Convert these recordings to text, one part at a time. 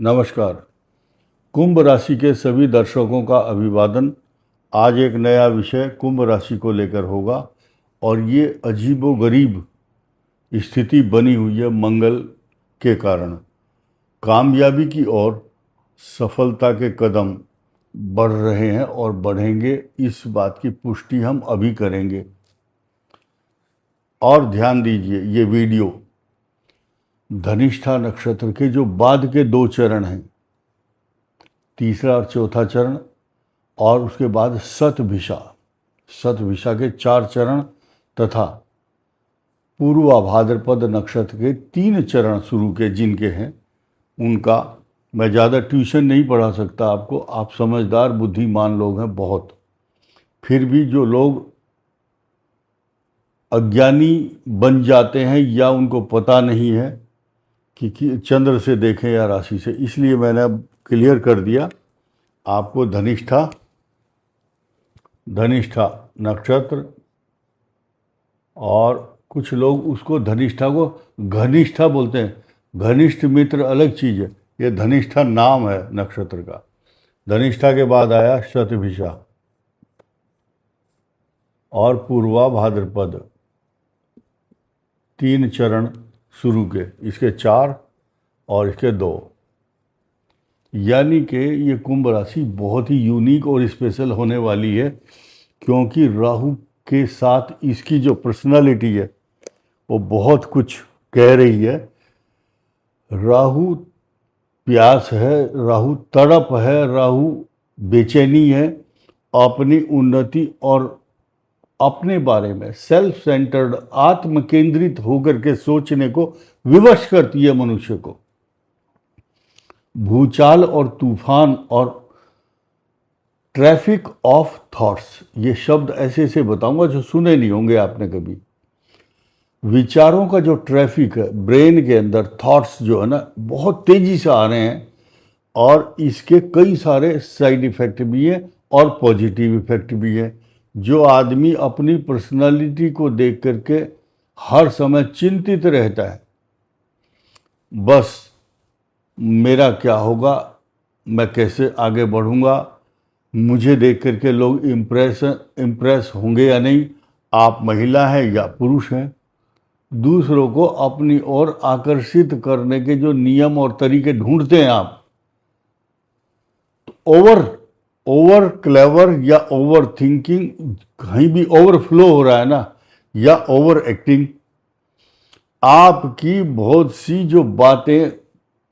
नमस्कार। कुंभ राशि के सभी दर्शकों का अभिवादन। आज एक नया विषय कुंभ राशि को लेकर होगा और ये अजीबोगरीब स्थिति बनी हुई है मंगल के कारण। कामयाबी की ओर सफलता के कदम बढ़ रहे हैं और बढ़ेंगे, इस बात की पुष्टि हम अभी करेंगे। और ध्यान दीजिए, ये वीडियो धनिष्ठा नक्षत्र के जो बाद के 2 चरण हैं, तीसरा और चौथा चरण, और उसके बाद शतभिषा के 4 चरण तथा पूर्वा भाद्रपद नक्षत्र के 3 चरण शुरू के जिनके हैं, उनका मैं ज़्यादा ट्यूशन नहीं पढ़ा सकता आपको। आप समझदार बुद्धिमान लोग हैं बहुत। फिर भी जो लोग अज्ञानी बन जाते हैं या उनको पता नहीं है कि चंद्र से देखें या राशि से, इसलिए मैंने अब क्लियर कर दिया आपको। धनिष्ठा नक्षत्र, और कुछ लोग उसको धनिष्ठा को घनिष्ठा बोलते हैं। घनिष्ठ मित्र अलग चीज़ है, ये धनिष्ठा नाम है नक्षत्र का। धनिष्ठा के बाद आया शतभिषा और पूर्वा भाद्रपद, 3 चरण शुरू के, इसके 4 और इसके 2। यानी कि ये कुंभ राशि बहुत ही यूनिक और स्पेशल होने वाली है, क्योंकि राहु के साथ इसकी जो पर्सनालिटी है वो बहुत कुछ कह रही है। राहु प्यास है, राहु तड़प है, राहु बेचैनी है, अपनी उन्नति और अपने बारे में सेल्फ सेंटर्ड, आत्म केंद्रित होकर के सोचने को विवश करती है मनुष्य को। भूचाल और तूफान और ट्रैफिक ऑफ थॉट्स, ये शब्द ऐसे ऐसे बताऊंगा जो सुने नहीं होंगे आपने कभी। विचारों का जो ट्रैफिक है ब्रेन के अंदर, थॉट्स जो है ना, बहुत तेजी से आ रहे हैं और इसके कई सारे साइड इफेक्ट भी हैं और पॉजिटिव इफेक्ट भी है। जो आदमी अपनी पर्सनालिटी को देख करके हर समय चिंतित रहता है, बस मेरा क्या होगा, मैं कैसे आगे बढ़ूंगा, मुझे देख करके लोग इम्प्रेस होंगे या नहीं। आप महिला हैं या पुरुष हैं, दूसरों को अपनी ओर आकर्षित करने के जो नियम और तरीके ढूंढते हैं आप, तो ओवर क्लेवर या ओवर थिंकिंग, कहीं भी ओवरफ्लो हो रहा है ना, या ओवर एक्टिंग। आपकी बहुत सी जो बातें,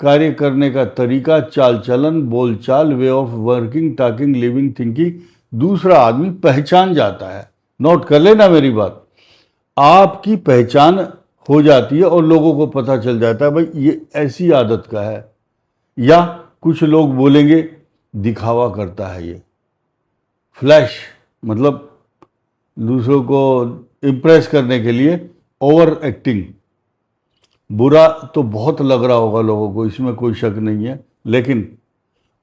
कार्य करने का तरीका, चाल चलन, बोलचाल, way of working, talking, living, thinking, दूसरा आदमी पहचान जाता है। नोट कर लेना मेरी बात, आपकी पहचान हो जाती है और लोगों को पता चल जाता है भाई ये ऐसी आदत का है। या कुछ लोग बोलेंगे दिखावा करता है, ये फ्लैश, मतलब दूसरों को इम्प्रेस करने के लिए ओवर एक्टिंग। बुरा तो बहुत लग रहा होगा लोगों को, इसमें कोई शक नहीं है, लेकिन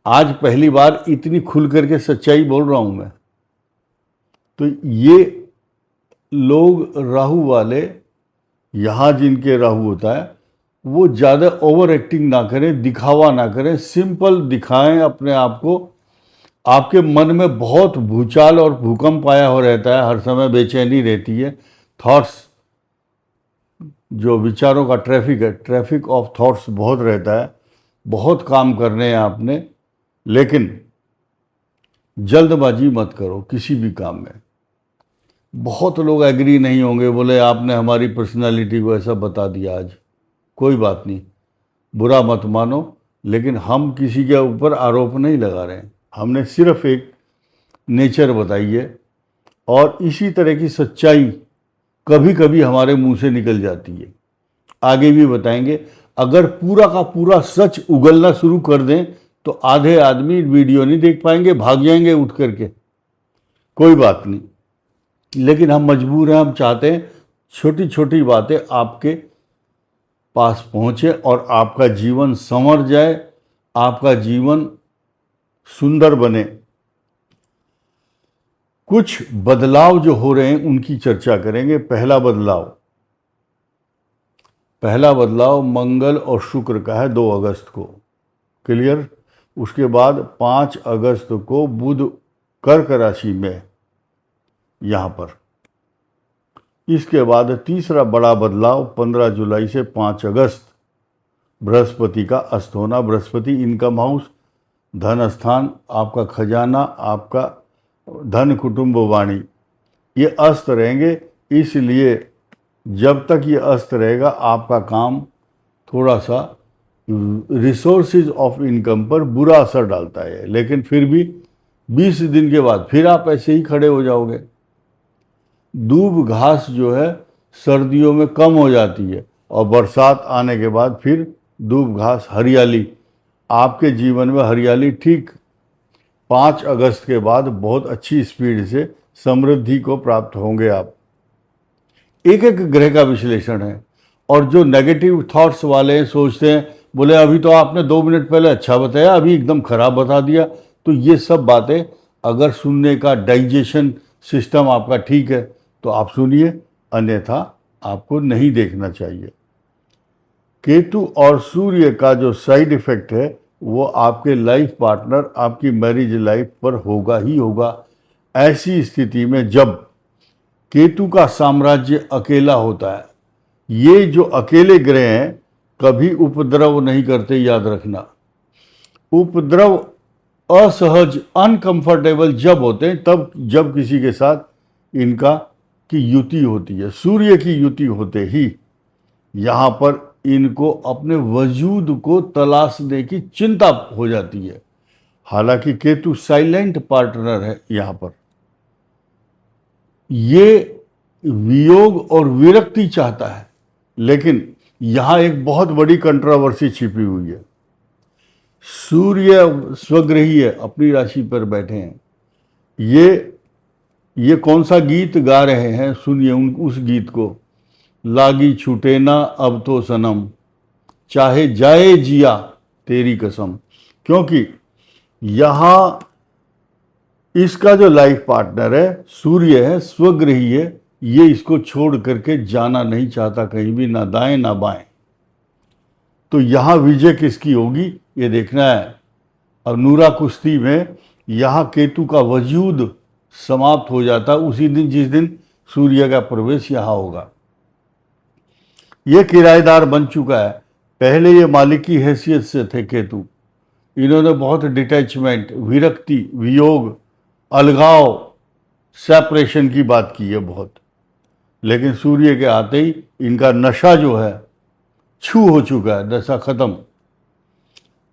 आज पहली बार इतनी खुल करके सच्चाई बोल रहा हूं मैं। तो ये लोग राहु वाले, यहाँ जिनके राहु होता है, वो ज़्यादा ओवर एक्टिंग ना करें, दिखावा ना करें, सिंपल दिखाएं अपने आप को। आपके मन में बहुत भूचाल और भूकंप आया हो रहता है, हर समय बेचैनी रहती है। थॉट्स, जो विचारों का ट्रैफिक है, ट्रैफिक ऑफ थॉट्स बहुत रहता है, बहुत काम करने हैं आपने, लेकिन जल्दबाजी मत करो किसी भी काम में। बहुत लोग एग्री नहीं होंगे, बोले आपने हमारी पर्सनालिटी को ऐसा बता दिया आज। कोई बात नहीं, बुरा मत मानो, लेकिन हम किसी के ऊपर आरोप नहीं लगा रहे हैं, हमने सिर्फ एक नेचर बताई है। और इसी तरह की सच्चाई कभी कभी हमारे मुंह से निकल जाती है, आगे भी बताएंगे। अगर पूरा का पूरा सच उगलना शुरू कर दें तो आधे आदमी वीडियो नहीं देख पाएंगे, भाग जाएंगे उठ करके। कोई बात नहीं, लेकिन हम मजबूर हैं, हम चाहते हैं छोटी छोटी बातें आपके पास पहुंचे और आपका जीवन संवर जाए, आपका जीवन सुंदर बने। कुछ बदलाव जो हो रहे हैं उनकी चर्चा करेंगे। पहला बदलाव मंगल और शुक्र का है 2 अगस्त को। क्लियर। उसके बाद 5 अगस्त को बुध कर्क राशि में यहाँ पर। इसके बाद तीसरा बड़ा बदलाव 15 जुलाई से 5 अगस्त बृहस्पति का अस्त होना। बृहस्पति इनकम हाउस, धन स्थान, आपका खजाना, आपका धन, कुटुंब, वाणी, ये अस्त रहेंगे। इसलिए जब तक ये अस्त रहेगा आपका काम थोड़ा सा रिसोर्सेज ऑफ इनकम पर बुरा असर डालता है, लेकिन फिर भी 20 दिन के बाद फिर आप ऐसे ही खड़े हो जाओगे। दूब घास जो है सर्दियों में कम हो जाती है और बरसात आने के बाद फिर दूब घास, हरियाली, आपके जीवन में हरियाली ठीक 5 अगस्त के बाद बहुत अच्छी स्पीड से समृद्धि को प्राप्त होंगे आप। एक एक ग्रह का विश्लेषण है। और जो नेगेटिव थॉट्स वाले सोचते हैं, बोले अभी तो आपने 2 मिनट पहले अच्छा बताया, अभी एकदम खराब बता दिया, तो ये सब बातें अगर सुनने का डाइजेशन सिस्टम आपका ठीक है तो आप सुनिए, अन्यथा आपको नहीं देखना चाहिए। केतु और सूर्य का जो साइड इफेक्ट है वो आपके लाइफ पार्टनर, आपकी मैरिज लाइफ पर होगा ही होगा। ऐसी स्थिति में जब केतु का साम्राज्य अकेला होता है, ये जो अकेले ग्रह हैं कभी उपद्रव नहीं करते, याद रखना। उपद्रव असहज, अनकंफर्टेबल जब होते हैं तब जब किसी के साथ इनका की युति होती है। सूर्य की युति होते ही यहाँ पर इनको अपने वजूद को तलाशने की चिंता हो जाती है। हालांकि केतु साइलेंट पार्टनर है यहाँ पर, ये वियोग और विरक्ति चाहता है, लेकिन यहाँ एक बहुत बड़ी कंट्रोवर्सी छिपी हुई है। सूर्य स्वग्रही है, अपनी राशि पर बैठे हैं। ये कौन सा गीत गा रहे हैं, सुनिए उस गीत को। लागी छूटे ना अब तो सनम, चाहे जाए जिया तेरी कसम। क्योंकि यहाँ इसका जो लाइफ पार्टनर है सूर्य है, स्वग्रही है, ये इसको छोड़ करके जाना नहीं चाहता कहीं भी, ना दाएं ना बाएं। तो यहाँ विजय किसकी होगी ये देखना है। अब नूरा कुश्ती में यहाँ केतु का वजूद समाप्त हो जाता उसी दिन जिस दिन सूर्य का प्रवेश यहाँ होगा। ये किराएदार बन चुका है, पहले ये मालिक की हैसियत से थे केतु। इन्होंने बहुत डिटैचमेंट, विरक्ति, वियोग, अलगाव, सेपरेशन की बात की है बहुत, लेकिन सूर्य के आते ही इनका नशा जो है छू हो चुका है, नशा खत्म।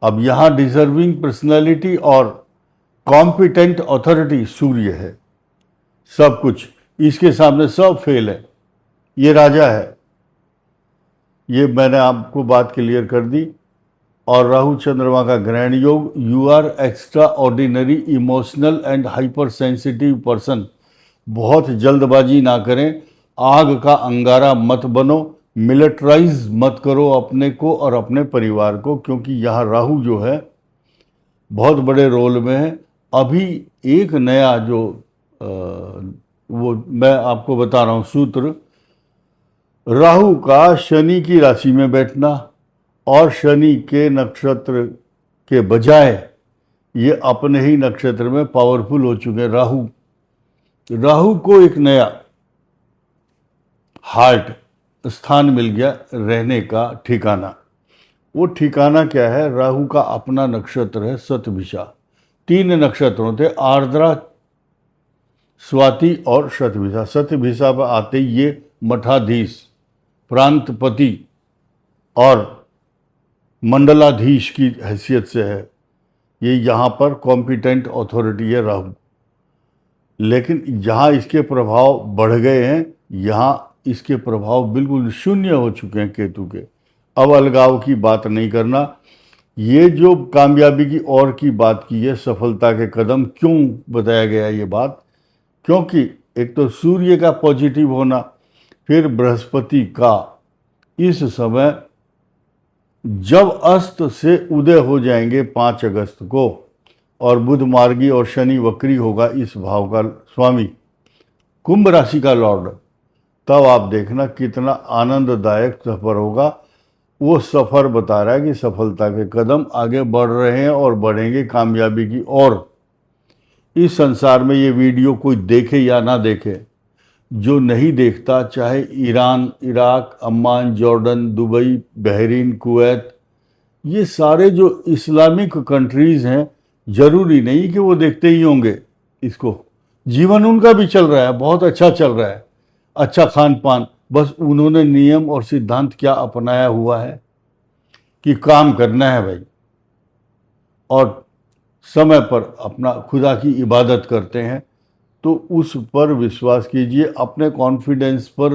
अब यहाँ डिजर्विंग पर्सनालिटी और कॉम्पिटेंट अथॉरिटी सूर्य है, सब कुछ इसके सामने सब फेल है। ये राजा है, ये मैंने आपको बात क्लियर कर दी। और राहु चंद्रमा का ग्रहण योग, you are extraordinary emotional and hypersensitive person. बहुत जल्दबाजी ना करें, आग का अंगारा मत बनो, मिलिटराइज मत करो अपने को और अपने परिवार को, क्योंकि यहाँ राहु जो है बहुत बड़े रोल में है। अभी एक नया जो वो मैं आपको बता रहा हूँ सूत्र, राहु का शनि की राशि में बैठना और शनि के नक्षत्र के बजाय ये अपने ही नक्षत्र में पावरफुल हो चुके हैं। राहु को एक नया हार्ट स्थान मिल गया, रहने का ठिकाना। वो ठिकाना क्या है? राहु का अपना नक्षत्र है शतभिषा। 3 नक्षत्रों थे, आर्द्रा, स्वाति और शतभिषा। शतभिषा पर आते ही ये मठाधीश, प्रांतपति और मंडलाधीश की हैसियत से है। ये यहाँ पर कॉम्पिटेंट अथॉरिटी है राहु। लेकिन जहाँ इसके प्रभाव बढ़ गए हैं, यहाँ इसके प्रभाव बिल्कुल शून्य हो चुके हैं केतु के। अब अलगाव की बात नहीं करना। ये जो कामयाबी की ओर की बात की है, सफलता के कदम, क्यों बताया गया ये बात? क्योंकि एक तो सूर्य का पॉजिटिव होना, फिर बृहस्पति का इस समय जब अस्त से उदय हो जाएंगे 5 अगस्त को, और बुध मार्गी और शनि वक्री होगा इस भाव का स्वामी, कुंभ राशि का लॉर्ड, तब आप देखना कितना आनंददायक सफर होगा। वो सफ़र बता रहा है कि सफलता के कदम आगे बढ़ रहे हैं और बढ़ेंगे कामयाबी की ओर। इस संसार में ये वीडियो कोई देखे या ना देखे, जो नहीं देखता, चाहे Iran, Iraq, Amman, Jordan, Dubai, Bahrain, Kuwait, ये सारे जो इस्लामिक कंट्रीज़ हैं, ज़रूरी नहीं कि वो देखते ही होंगे इसको। जीवन उनका भी चल रहा है, बहुत अच्छा चल रहा है, अच्छा खान पान, बस उन्होंने नियम और सिद्धांत क्या अपनाया हुआ है कि काम करना है भाई, और समय पर अपना खुदा की इबादत करते हैं, तो उस पर विश्वास कीजिए। अपने कॉन्फिडेंस पर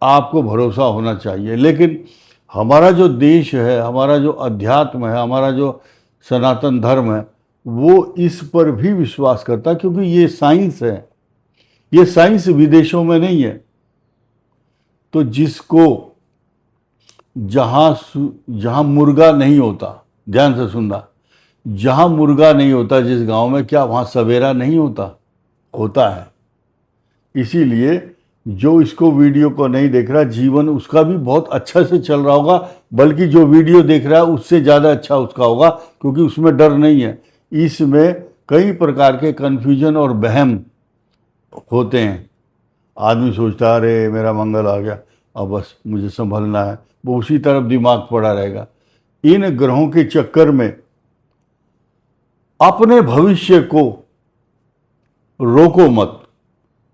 आपको भरोसा होना चाहिए। लेकिन हमारा जो देश है, हमारा जो अध्यात्म है, हमारा जो सनातन धर्म है, वो इस पर भी विश्वास करता है, क्योंकि ये साइंस है। ये साइंस विदेशों में नहीं है। तो जिसको जहाँ मुर्गा नहीं होता, ध्यान से सुनना, जहाँ मुर्गा नहीं होता जिस गांव में, क्या वहाँ सवेरा नहीं होता? होता है। इसीलिए जो इसको वीडियो को नहीं देख रहा, जीवन उसका भी बहुत अच्छा से चल रहा होगा, बल्कि जो वीडियो देख रहा है उससे ज़्यादा अच्छा उसका होगा, क्योंकि उसमें डर नहीं है। इसमें कई प्रकार के कन्फ्यूजन और वहम होते हैं। आदमी सोचता है अरे मेरा मंगल आ गया, अब बस मुझे संभलना है, वो उसी तरफ दिमाग पड़ा रहेगा। इन ग्रहों के चक्कर में अपने भविष्य को रोको मत।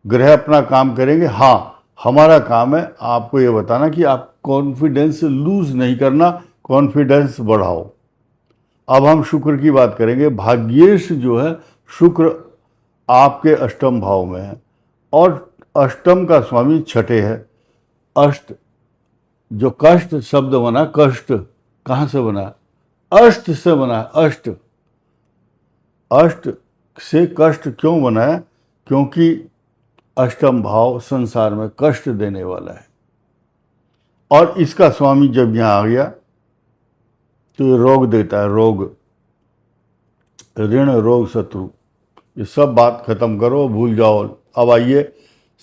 ग्रह अपना काम करेंगे। हाँ, हमारा काम है आपको ये बताना कि आप कॉन्फिडेंस लूज नहीं करना, कॉन्फिडेंस बढ़ाओ। अब हम शुक्र की बात करेंगे। भाग्येश जो है, शुक्र आपके अष्टम भाव में है, और अष्टम का स्वामी छठे है। अष्ट, जो कष्ट शब्द बना, कष्ट कहाँ से बना? अष्ट से बना। अष्ट, अष्ट से कष्ट क्यों बना है? क्योंकि अष्टम भाव संसार में कष्ट देने वाला है, और इसका स्वामी जब यहाँ आ गया तो ये रोग देता है। रोग, ऋण, रोग, शत्रु, ये सब बात खत्म करो, भूल जाओ। अब आइए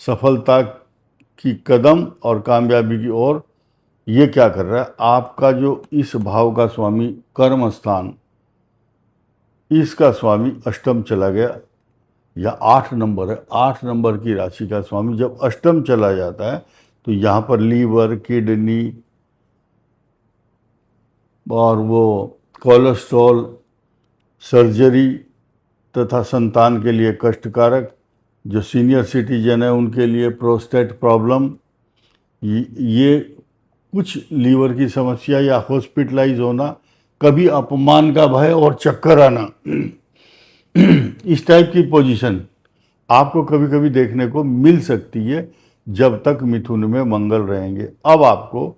सफलता की कदम और कामयाबी की ओर। ये क्या कर रहा है? आपका जो इस भाव का स्वामी कर्म स्थान, इसका स्वामी अष्टम चला गया, या 8 नंबर है। 8 नंबर की राशि का स्वामी जब अष्टम चला जाता है तो यहाँ पर लीवर, किडनी और वो कोलेस्ट्रॉल, सर्जरी तथा संतान के लिए कष्टकारक, जो सीनियर सिटीजन है उनके लिए प्रोस्टेट प्रॉब्लम, ये कुछ लीवर की समस्या या हॉस्पिटलाइज होना, कभी अपमान का भय और चक्कर आना, इस टाइप की पोजीशन आपको कभी कभी देखने को मिल सकती है जब तक मिथुन में मंगल रहेंगे। अब आपको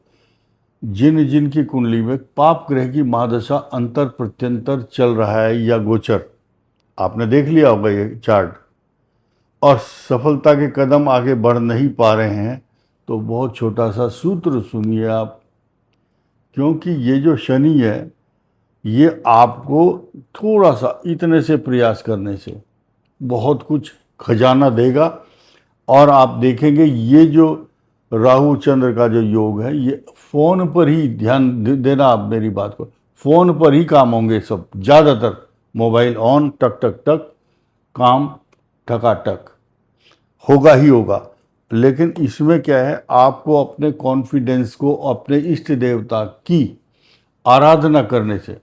जिन जिन की कुंडली में पाप ग्रह की महादशा अंतर प्रत्यंतर चल रहा है या गोचर, आपने देख लिया होगा ये चार्ट, और सफलता के कदम आगे बढ़ नहीं पा रहे हैं, तो बहुत छोटा सा सूत्र सुनिए आप। क्योंकि ये जो शनि है, ये आपको थोड़ा सा इतने से प्रयास करने से बहुत कुछ खजाना देगा। और आप देखेंगे ये जो राहु चंद्र का जो योग है, ये फ़ोन पर ही ध्यान देना आप मेरी बात को, फ़ोन पर ही काम होंगे सब, ज़्यादातर मोबाइल ऑन, टक टक टक, काम टकाटक होगा ही होगा। लेकिन इसमें क्या है, आपको अपने कॉन्फिडेंस को, अपने इष्ट देवता की आराधना करने से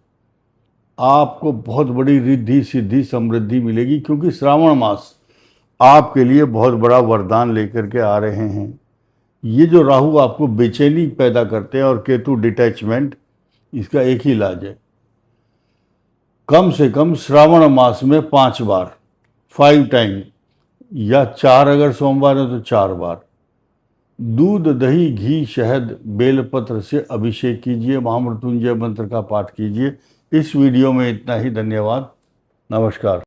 आपको बहुत बड़ी रिद्धि सिद्धि समृद्धि मिलेगी। क्योंकि श्रावण मास आपके लिए बहुत बड़ा वरदान लेकर के आ रहे हैं। ये जो राहु आपको बेचैनी पैदा करते हैं और केतु डिटैचमेंट, इसका एक ही इलाज है, कम से कम श्रावण मास में 5 बार, 5 टाइम, या 4 अगर सोमवार है तो 4 बार दूध, दही, घी, शहद, बेलपत्र से अभिषेक कीजिए, महामृत्युंजय मंत्र का पाठ कीजिए। इस वीडियो में इतना ही। धन्यवाद, नमस्कार।